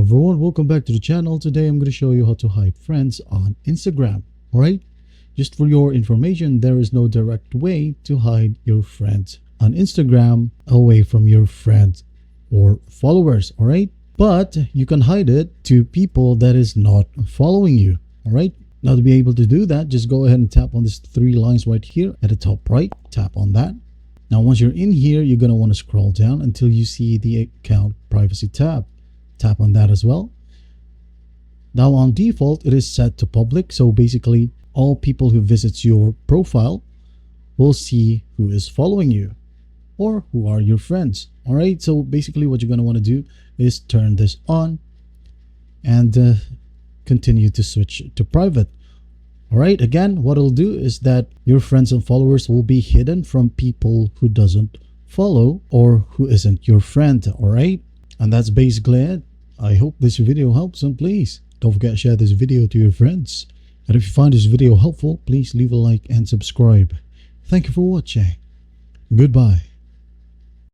everyone, welcome back to the channel. Today I'm going to show you how to hide friends on Instagram. Alright, just for your information, there is no direct way to hide your friends on Instagram away from your friends or followers. Alright, but you can hide it to people that is not following you. Alright, now to be able to do that, just go ahead and tap on these three lines right here at the top right. Tap on that. Now once you're in here, you're going to want to scroll down until you see the account privacy tab. Tap on that as well. Now on default, it is set to public. So basically all people who visits your profile will see who is following you or who are your friends. All right. So basically what you're going to want to do is turn this on and continue to switch to private. All right. Again, what it'll do is that your friends and followers will be hidden from people who doesn't follow or who isn't your friend. All right. And that's basically it. I hope this video helps, and please don't forget to share this video to your friends. And if you find this video helpful, please leave a like and subscribe. Thank you for watching. Goodbye.